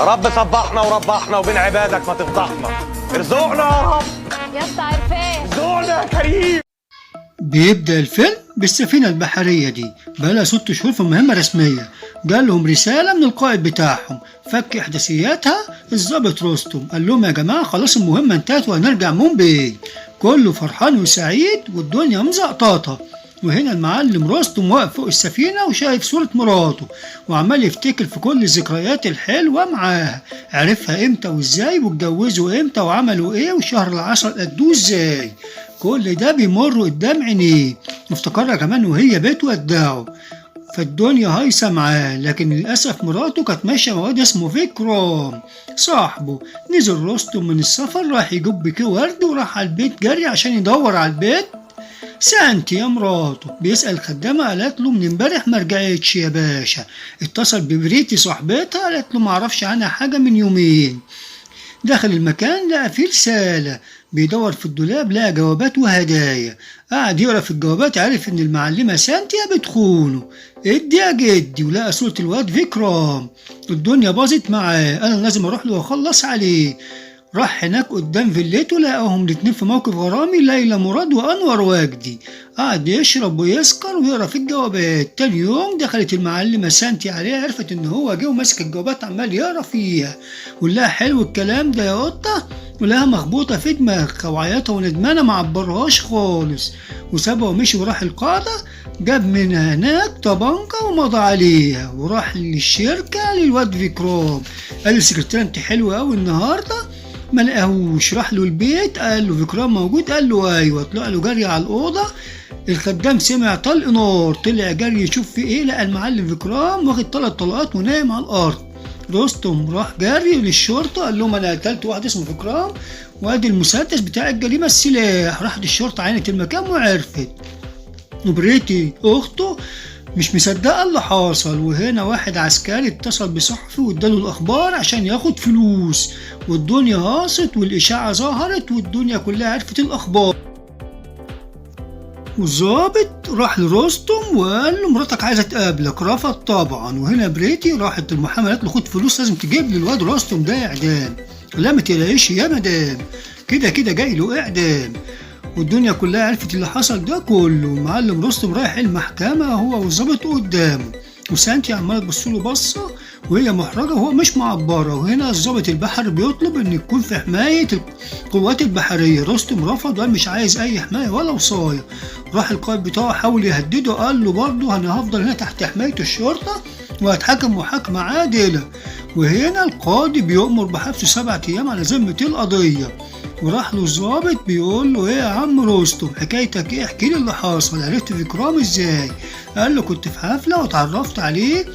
يا رب صبحنا وربحنا وبين عبادك ما تفضحنا. ارزقنا يا رب. يا اسطى عرفان ارزقنا يا كريم. بيبدأ الفيلم بالسفينة البحرية دي بقالها 6 شهور في مهمة رسمية. جالهم رسالة من القائد بتاعهم فك إحداثياتها الضابط رستم. قال لهم يا جماعة خلاص المهمة انتهت وهنرجع مومباي. كله فرحان وسعيد والدنيا مزقطاطة. وهنا المعلم رستم واقف فوق السفينة وشايف صورة مراته وعمال يفتكر في كل الذكريات الحلوة معاها. عرفها امتى وازاي واتجوزوا امتى وعملوا ايه وشهر العسل قدوه ازاي. كل ده بيمر قدام عينيه وافتكرها كمان وهي بتودعه. فالدنيا هايصة معاه، لكن للأسف مراته كانت ماشية مع واد اسمه فيكرام صاحبه. نزل رستم من السفر راح يجيب بكيه ورد وراح على البيت جري عشان يدور على البيت. سانتي يا مراته بيسأل خدامة قالت له من امبارح ما رجعتش يا باشا. اتصل ببريتي صاحبتها قالت له معرفش عنها حاجة من يومين. دخل المكان لقى فيه رسالة، بيدور في الدولاب لقى جوابات وهدايا. قعد يقرا في الجوابات عرف ان المعلمة سانتيا بتخونه. ادي يا جدي ولقى صورة الواد فيكرام. الدنيا باظت معاه، انا لازم اروح له واخلص عليه. راح هناك قدام فيلته لقاهم الاتنين في موقف غرامي، ليلى مراد وانور واجدي. قعد يشرب ويسكر ويقرا في الجوابات. تاني يوم دخلت المعلمة سانتي عليه، عرفت ان هو جه وماسك الجوابات عمال يقرا فيها وقال حلو الكلام ده يا قطة، ولها مخبوطة في دماغها وعيطة وندمانة ما عبرهاش خالص. وسابها ومشي وراح القاعدة، جاب من هناك طبنجة ومضى عليها وراح للشركة للواد فيكرام. قال السكرتيرة انت حلوة اوي النهاردة. ما لقاهوش، راح له البيت قال له فيكرام موجود، قال له ايوه. طلع له جري على الأوضة. الخدام سمع طلق نار، طلع جري يشوف في ايه، لقى المعلم فيكرام واخد 3 طلقات ونايم على الأرض. رستم راح جري للشرطة قال لهم أنا قتلت واحد اسمه فيكرام وادي المسدس بتاع الجريمة السلاح. راحت الشرطة عينت المكان وعرفت. وبريتي أخته مش مصدقة اللي حاصل. وهنا واحد عسكري اتصل بصحفي واداله الأخبار عشان ياخد فلوس. والدنيا هاصت والإشاعة ظهرت والدنيا كلها عرفت الأخبار. والظابط راح لرستم وقال له مراتك عايزه تقابلك. رفض طبعا. وهنا بريتي راحت المحامي قالت له خد فلوس لازم تجيب لي الواد رستم ده اعدام. لا ما تقلقيش يا مدام، كده كده جاي له اعدام. والدنيا كلها عرفت اللي حصل ده كله. معلم رستم رايح المحكمه هو والظابط قدامه، وسانتي عماله تبص له بصه وهي محرجه وهو مش معبره. وهنا الضابط البحري بيطلب ان يكون في حمايه القوات البحريه. رستم رفض وقال مش عايز اي حمايه ولا وصايه. راح القائد بتاعه حاول يهدده قال له برضه انا هفضل هنا تحت حمايه الشرطه وهتحكم محاكمه عادله. وهنا القاضي بيؤمر بحبسه 7 أيام على ذمه القضيه. وراح له الضابط بيقول له ايه يا عم رستم حكايتك ايه، احكي لي اللي حصل، عرفت فيكرام ازاي؟ قال له كنت في حفله واتعرفت عليه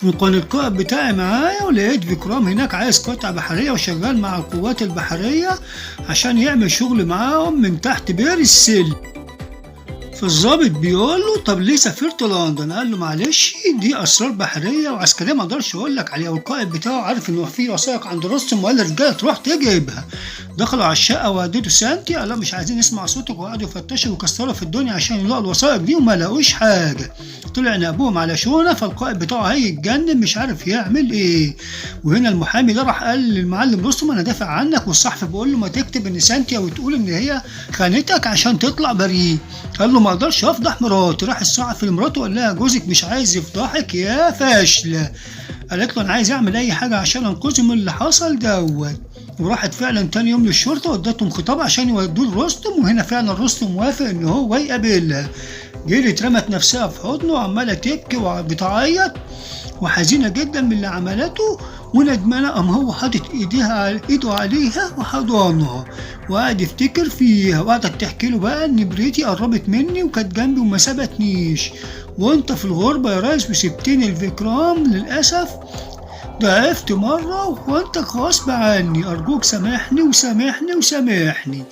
وكان القائد بتاعي معايا ولقيت فيكرام هناك عايز قطعة بحرية وشغال مع القوات البحرية عشان يعمل شغل معاهم من تحت بير السلم. فالظابط بيقول له طب ليه سافرت لندن؟ قال له معلش دي اسرار بحريه وعسكريه ما اقدرش اقول لك عليها. والقائد بتاعه عارف انه في وثائق عند رستم وقال للرجاله تروح تجيبها. دخلوا على الشقه وهددوا سانتي قال لهم مش عايزين نسمع صوتك، وقعدوا يفتشوا ويكسروا في الدنيا عشان يلاقوا الوثائق دي وما لقوش حاجه. طلع نقبوهم على شونه. فالقائد بتاعه هيتجنن مش عارف يعمل ايه. وهنا المحامي ده راح قال للمعلم رستم انا دافع عنك. والصحفي بيقول له ما تكتب ان سانتيا وتقول ان هي خانتك عشان تطلع بريء. قال له ما اقدرش افضح مراتي. راح الصحفي لمراته قال لها جوزك مش عايز يفضحك يا فاشله. قالت له انا عايز اعمل اي حاجه عشان انقذه من اللي حصل دوت. وراحت فعلا تاني يوم للشرطه وادتهم خطاب عشان يودوه لرستم. وهنا فعلا رستم وافق ان هو يقابلها. جريت رمت نفسها في حضنه وعماله تبكي وبتعيط وحزينه جدا من اللي عملته وندمانه. قام هو حاطط ايده عليها وحضنها وقعد يفتكر فيها. وقعدت تحكي له بقى ان بريتي قربت مني وكانت جنبي وما سابتنيش، وانت في الغربه يا ريس وسبتني الفيكرام للاسف ضعفت مرة وانت غصب عني، ارجوك سامحني وسامحني وسامحني.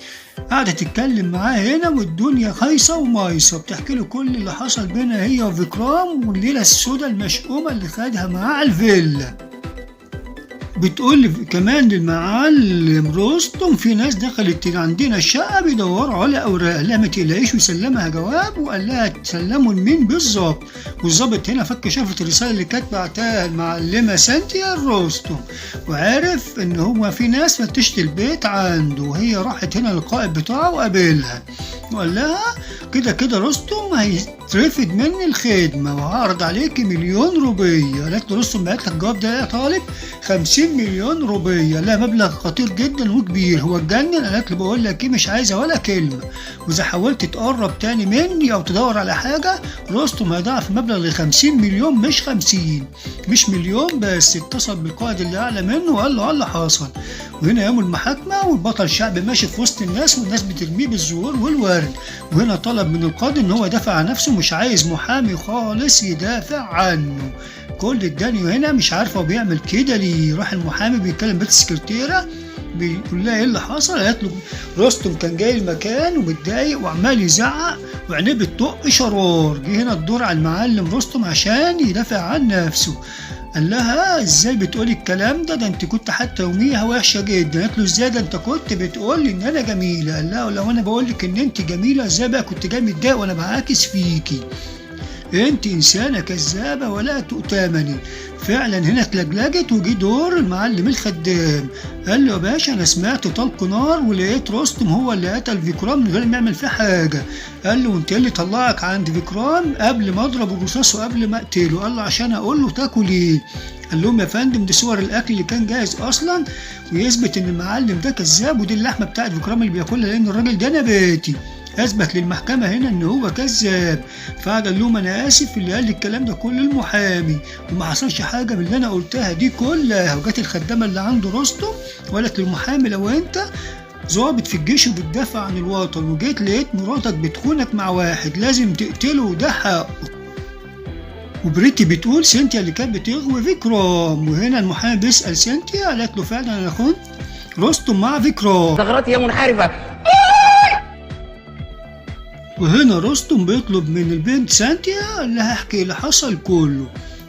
قاعدة تتكلم معاه هنا والدنيا خايصة ومايصة، بتحكي له كل اللي حصل بينها هي وفيكرام والليلة السوداء المشؤومة اللي خدها معاه على الفيلا. بتقول كمان للمعلم رستم في ناس دخلت عندنا الشقة بيدوروا على أوراق، لا ما تقلقيش، وسلمها جواب وقال لها تسلموا لمين بالظبط. والظابط هنا فك شافت الرسالة اللي كانت بعتها المعلمة سانتيا رستم، وعرف إن هو في ناس فتشت البيت عنده، وهي راحت هنا للقائد بتاعه وقابلها وقال لها كده كده رستم هيترفد مني الخدمة وهعرض عليك 1,000,000 روبية. قالت له رستم بعت لك الجواب ده يا طالب 50,000,000 روبية، لا مبلغ خطير جدا وكبير، هو اتجنن؟ قالت له بقول لك ايه مش عايزة ولا كلمة، واذا حاولت تقرب تاني مني او تدور على حاجة رستم هيضاعف المبلغ ل50,000,000 مش 50 مش مليون بس. اتصل بالقائد اللي اعلى منه وقال له اللي حصل. وهنا يوم المحاكمة والبطل شعب ماشي في وسط الناس والناس بترميه بالزهور والورد، وهنا طلب من القاضي ان هو يدافع عن نفسه، مش عايز محامي خالص يدافع عنه. كل الدنيا هنا مش عارفه هو بيعمل كده ليه. راح المحامي بيتكلم بنت السكرتيره بيقول لها ايه اللي حصل. قالت له رستم كان جاي المكان ومتضايق وعمال يزعق وعينيه بتطق شرار. جه هنا الدور على المعلم رستم عشان يدافع عن نفسه. قال لها ازاي بتقولي الكلام ده انت كنت حتى يوميها وحشه جدا. قالت له ازاي ده انت كنت بتقولي ان انا جميله. قال لها لو انا بقول لك ان انت جميله ازاي بقى كنت جاي متضايق وانا بعاكس فيكي؟ انت انسانه كذابه ولا تؤتمني. فعلا هنا اتلجلجت وجي دور المعلم الخدام. قال له يا باشا انا سمعت طلق نار ولقيت رستم هو اللي قتل فيكرام من غير ما يعمل فيه حاجه. قال له وانت اللي طلعك عند فيكرام قبل ما اضرب الرصاص وقبل ما اقتله؟ قال له عشان اقول له تاكل ايه. قال لهم يا فندم دي صور الاكل اللي كان جاهز اصلا ويثبت ان المعلم ده كذاب، ودي اللحمه بتاعت فيكرام اللي بياكلها لان الراجل ده نباتي. اثبت للمحكمه هنا ان هو كذاب. فقال لهم انا اسف اللي قال لي الكلام ده كل المحامي وما حصلش حاجه من اللي انا قلتها دي كلها. وجت الخدامه اللي عنده رستم وقالت للمحامي لو انت ضابط في الجيش وبتدافع عن الوطن وجيت لقيت مراتك بتخونك مع واحد لازم تقتله وده حقه. وبريتي بتقول سينتيا اللي كانت بتغوي فيكرام. وهنا المحامي بيسال سينتيا قالت له فعلا انا خنت رستم مع فيكرام. ثغرات يا منحرفه. وهنا رستم بيطلب من البنت سانتيا اللي هحكي اللي حصل كله.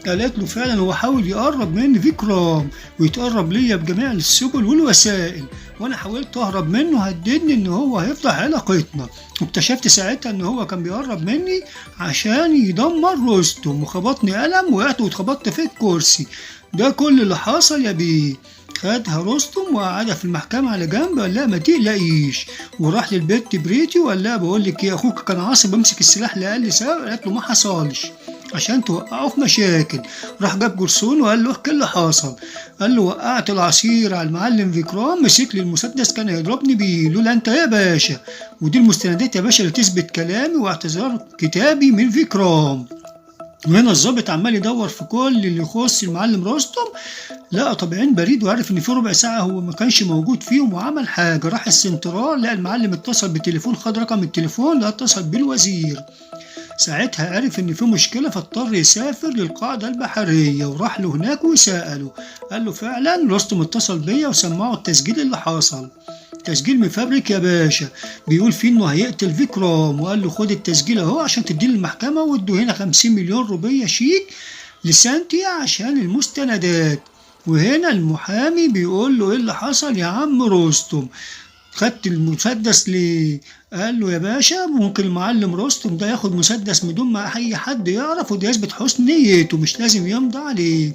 قالت له فعلا هو حاول يقرب مني فيكرام ويتقرب ليا بجميع السبل والوسائل، وانا حاولت اهرب منه هددني ان هو هيفضح علاقتنا. واكتشفت ساعتها ان هو كان بيقرب مني عشان يدمر رستم وخبطني قلم وقعت واتخبطت في الكرسي. ده كل اللي حصل يا بيه. خدها رستم وقعدها في المحكمة على جنب قال لها ما تقلقيش، وراح للبت بريتي وقال لها بقول لك ايه اخوك كان عاصي بيمسك السلاح لأقل سبب. قالت له ما حصلش عشان توقعه في مشاكل. راح جاب جرسون وقال له احكي اللي حصل. قال له وقعت العصير على المعلم فيكرام مسك لي المسدس كان هيضربني بيه لولا انت يا باشا، ودي المستندات يا باشا اللي تثبت كلامي واعتذار كتابي من فيكرام. وهنا الظابط عمال يدور في كل اللي يخص المعلم رستم، لقى طابعين بريد وعرف ان في ربع ساعه هو ما كانش موجود فيهم وعمل حاجه. راح السنترال لقى المعلم اتصل بالتليفون، خد رقم التليفون لقى اتصل بالوزير. ساعتها عرف ان في مشكله فاضطر يسافر للقاعده البحريه وراح له هناك وساله. قال له فعلا رستم اتصل بيا وسمعه التسجيل اللي حصل، تسجيل مفبرك يا باشا بيقول فيه انه هيقتل فيكرام. وقال له خد التسجيل اهو عشان تديه للمحكمه وادوا هنا 50,000,000 روبيه شيك لسانتيا عشان المستندات. وهنا المحامي بيقول له ايه اللي حصل يا عم رستم؟ خدت المسدس ليه؟ قال له يا باشا ممكن المعلم رستم ده ياخد مسدس بدون ما اي حد يعرف وده يثبت حسن نيته مش لازم يمضي عليه.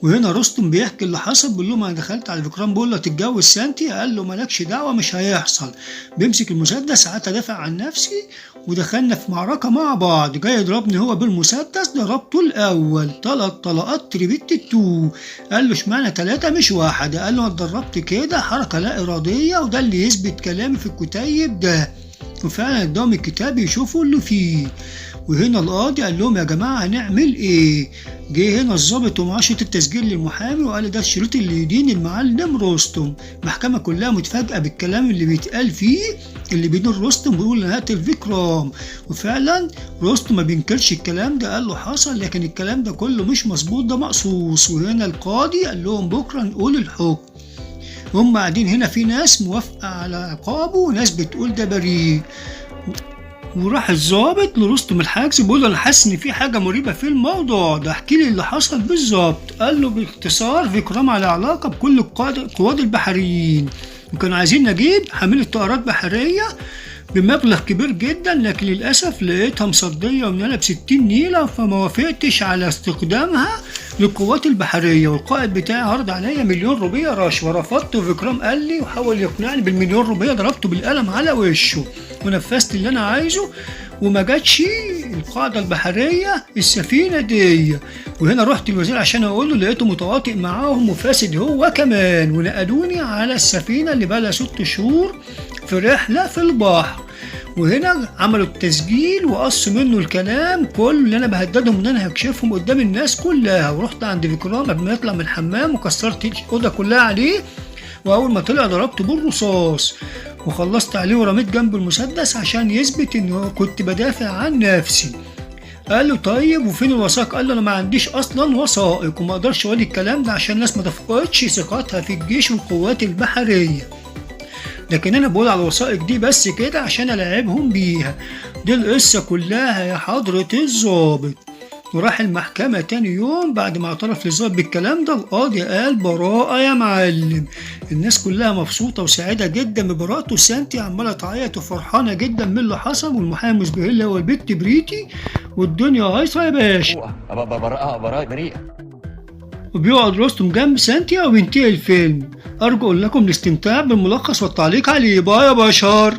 وهنا رستم بيحكي اللي حصل بيقول له انا دخلت على فيكرام بقول له تتجوز سانتيا. قال له مالكش دعوه مش هيحصل. بيمسك المسدس قعدت ادافع عن نفسي ودخلنا في معركه مع بعض. جاي يضربني هو بالمسدس ضربته الاول 3 طلقات تريبت التو. قال له اشمعنى 3 مش واحده؟ قال له انا اتدربت كده حركه لا اراديه وده اللي يثبت كلامي في الكتيب ده. وفعلا اداهم الكتاب يشوفوا اللي فيه. وهنا القاضي قال لهم يا جماعه هنعمل ايه؟ جه هنا الظابط ومعاه شريط التسجيل للمحامي وقال ده الشريط اللي يدين المعلم رستم. المحكمه كلها متفاجئه بالكلام اللي بيتقال فيه اللي بيدين رستم بيقول انا هقتل فيكرام. وفعلا رستم ما بينكرش الكلام ده، قال له حصل لكن الكلام ده كله مش مظبوط ده مقصوص. وهنا القاضي قال لهم بكره نقول الحكم. هم قاعدين هنا في ناس موافقه على عقابه وناس بتقول ده بريء. وراح الضابط لرستم الحاجز بيقول له انا حاسس ان في حاجه مريبه في الموضوع ده، احكي لي اللي حصل بالظبط. قال له باختصار فيكرام على علاقه بكل القواد البحريين، وكانوا عايزين نجيب حامله طائرات بحريه بمبلغ كبير جدا، لكن للأسف لقيتها مصدية ومنالة ب60 نيلة، فما وافقتش على استخدامها للقوات البحرية، والقائد بتاعي عرض عليا 1,000,000 روبية رشوة، رفضت. وفيكرام قال لي وحاول يقنعني ب1,000,000 روبية، ضربته بالقلم على وشه ونفذت اللي أنا عايزه، وما جاتش القاعدة البحرية السفينة دي. وهنا رحت الوزير عشان أقول له لقيته متواطئ معاهم وفاسد هو كمان، ونقلوني على السفينة اللي بقى لها 6 شهور في رحلة في البحر. وهنا عملوا التسجيل وقصوا منه الكلام كله اللي انا بهددهم ان انا هكشفهم قدام الناس كلها. ورحت عند فيكرام قبل ما يطلع من الحمام وكسرت الاوضه كلها عليه، واول ما طلع ضربته بالرصاص وخلصت عليه ورميت جنب المسدس عشان يثبت ان كنت بدافع عن نفسي. قال له طيب وفين الوثائق؟ قال له انا ما عنديش اصلا وثائق وما اقدرش اقول الكلام ده عشان الناس ما تفقدش ثقتها في الجيش والقوات البحريه، لكن انا بقول على الوثائق دي بس كده عشان العبهم بيها. دي القصه كلها يا حضره الضابط. وراح المحكمه تاني يوم بعد ما اعترف للضابط بالكلام ده، القاضي قال براءه يا معلم. الناس كلها مبسوطه وسعيده جدا ببراءته، سانتي عماله تعيط وفرحانه جدا من اللي حصل، والمحامي مسبهل هو البت بريتي، والدنيا هايصه يا باشا. براءة بريئة. وبيقعد رستم جنب سانتيا وبينتهي الفيلم. أرجو لكم الاستمتاع بالملخص والتعليق عليه. باي يا بشر.